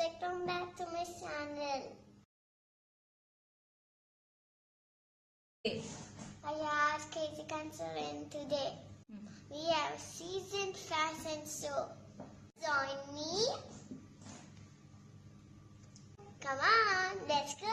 welcome back to my channel. I asked Katie Conservant today. We have season fashion show. Join me. Come on, let's go.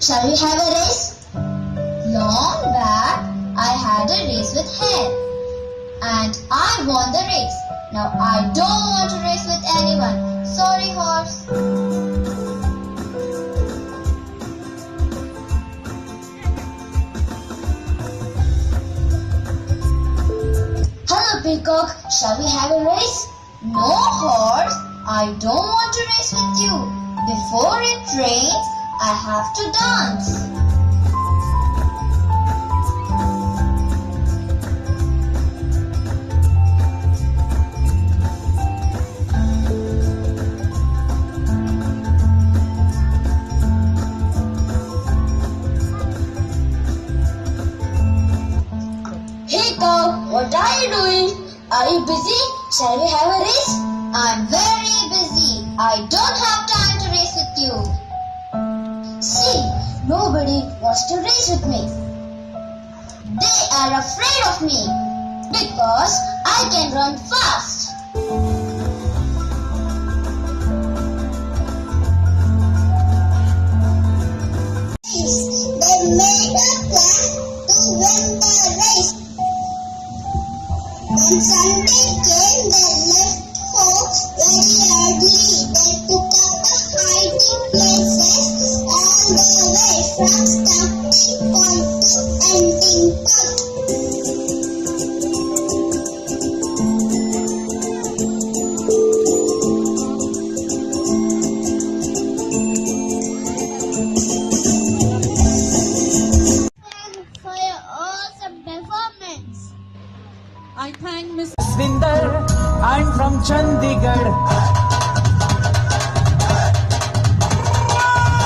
Shall we have a race? Long back, I had a race with hare. And I won the race. Now I don't want to race with anyone. Sorry, horse. Hello, peacock. Shall we have a race? No, horse. I don't want to race with you. Before it rains, I have to dance. Hey cow, what are you doing? Are you busy? Shall we have a race? I'm very busy. I don't have time to race with you. See, nobody wants to race with me. They are afraid of me because I can run fast. They made a plan to win the race. When Sunday came, they left home very early. They took up the hiding places all the way from starting point to ending point. For your awesome performance. I thank Ms. Swinder. I'm from Chandigarh.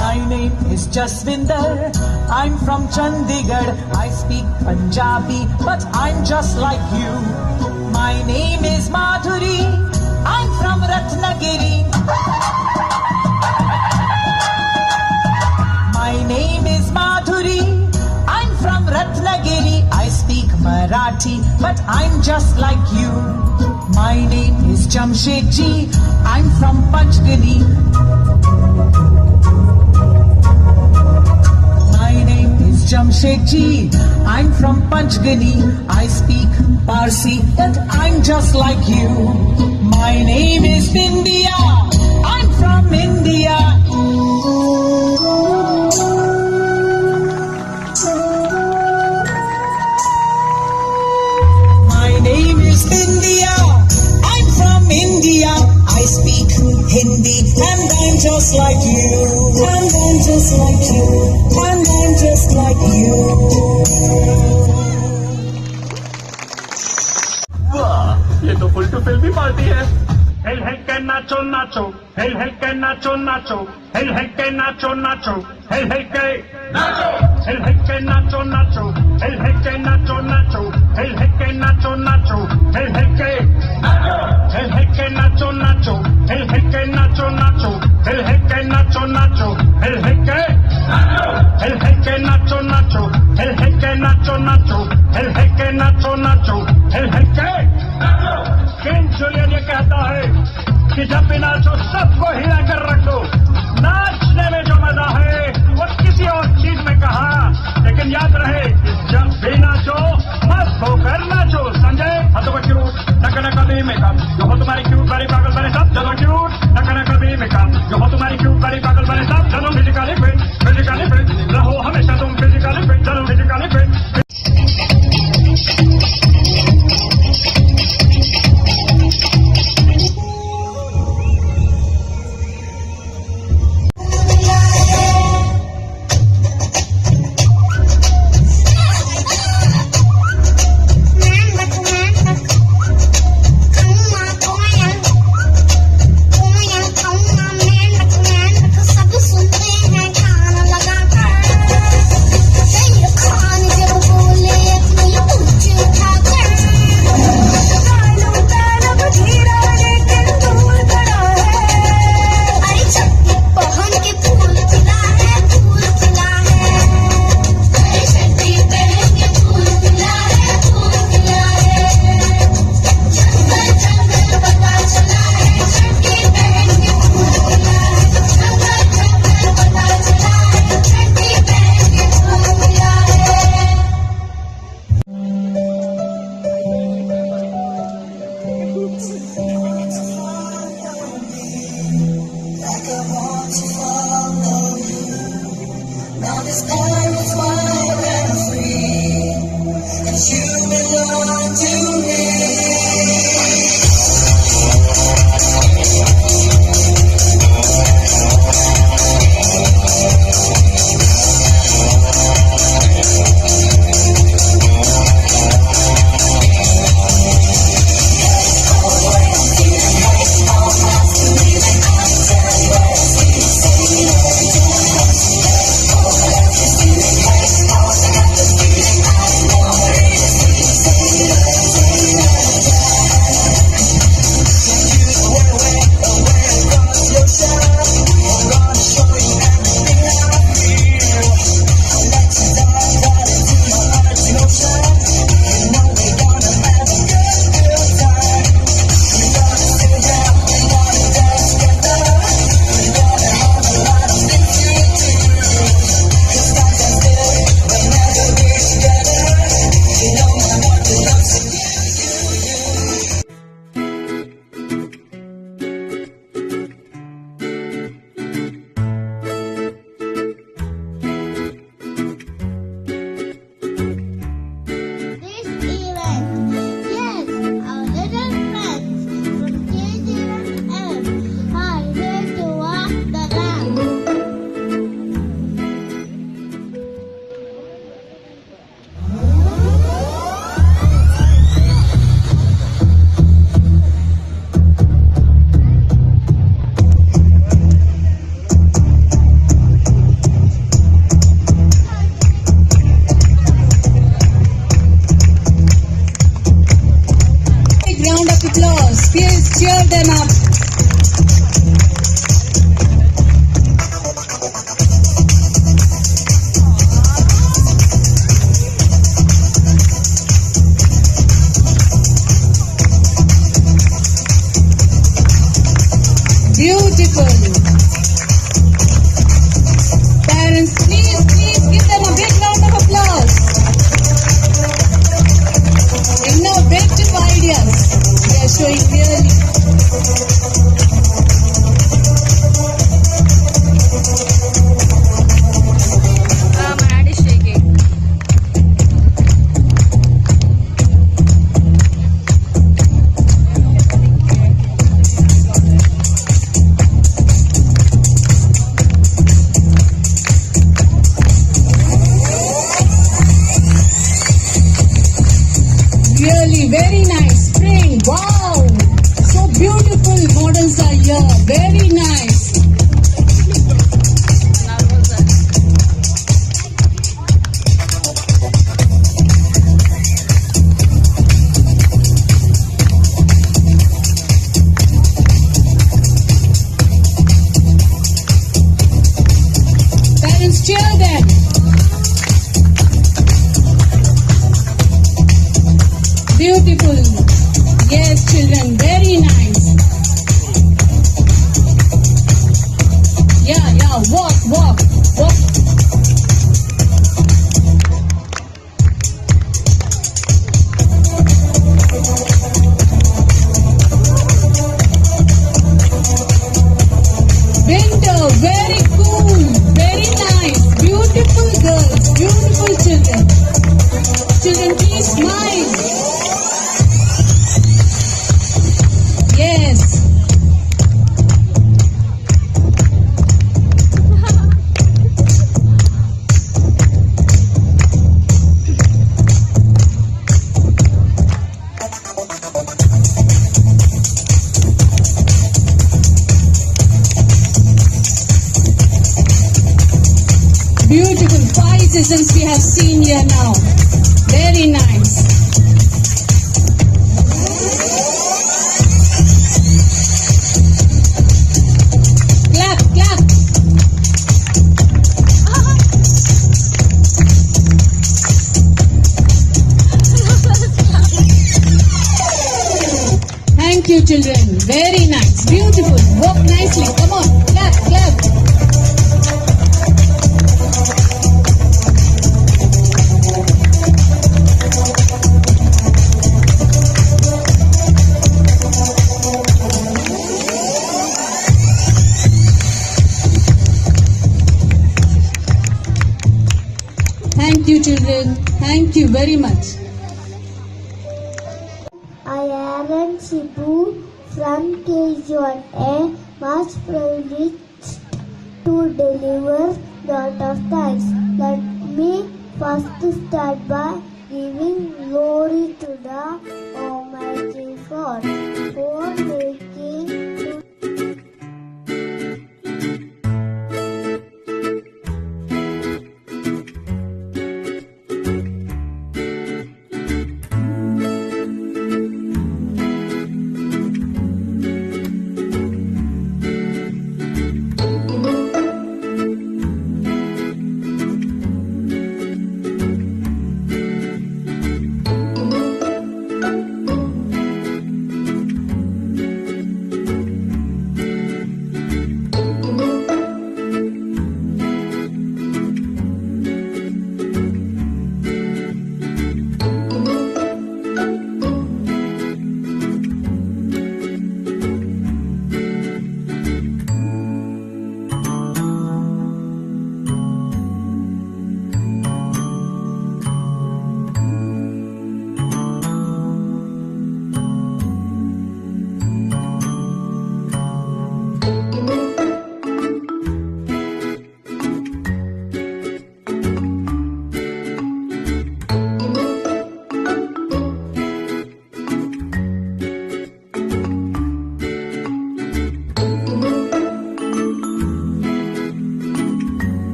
My name is Jaswinder. I'm from Chandigarh. I speak Punjabi, but I'm just like you. My name is Madhuri. I'm from Ratnagiri. but I'm just like you. My name is Jamshedji, I'm from Panchgani. My name is Jamshedji, I'm from Panchgani. I speak Parsi, but I'm just like you. My name is India, I'm from India. My name is India, I'm from India. I speak Hindi and I'm just like you. And I'm just like you. And I'm just like you. वाह, ये तो full to फिल्मी party है। हिल हिल के नाचो नाचो, हिल हिल के नाचो नाचो, हिल हिल के नाचो नाचो, हिल हिल के नाचो, हिल हिल के नाचो नाचो, हिल हिल के नाचो नाचो, हिल हिल के नाचो नाचो, हिल हिल के नाचो, हिल हिल के नाचो नाचो, हिल हिल के नाचो नाचो, हिल हिल के नाचो नाचो, हिल हिल के नाचो, हिल हिल के नाचो नाचो, हिल हिल के नाचो नाचो, हिल हिल के नाचो नाचो, हिल हिल के नाचो। किंग जुलियन ये कहता है कि जब भी नाचो सबको हिला कर रखो। नाचने में जो मजा है वो किसी और चीज में कहा, लेकिन याद रहे कि जब भी नाचो मस्त होकर नाचो। संजय हाथों का क्यूट नका नका भी मेकअप, जो हो तुम्हारी क्यूट बड़ी पागल बने सब चलो क्यूट नका नका भी मेकअप, जो हो तुम्हारी क्यूट बड़ी पागल बने सब चलो फिजिकली फिट रहो हमेशा तुम फिजिकली फिट, चलो physically fit. Cheer them up. Beautiful. Parents, please give them a big round of applause. Innovative ideas they are showing clearly. My hand is shaking. Really very nice. Spring. Wow. So beautiful models are here. Very nice. Parents, cheer them. Beautiful. Yes, children, very nice. Yeah, walk. Winter, very cool, very nice. Beautiful girls, beautiful children. Children, please smile. Yes. Beautiful 5 seasons we have seen here now. Very nice. Clap. Thank you, children. Very nice. Beautiful. Walk nicely. Come on. Clap. Thank you, children. Thank you very much. I am Shibu from KJ1A, much privileged to deliver lot of thanks. Let me first start by giving glory to the Almighty God for making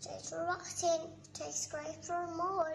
Take rotten, take scrape for more.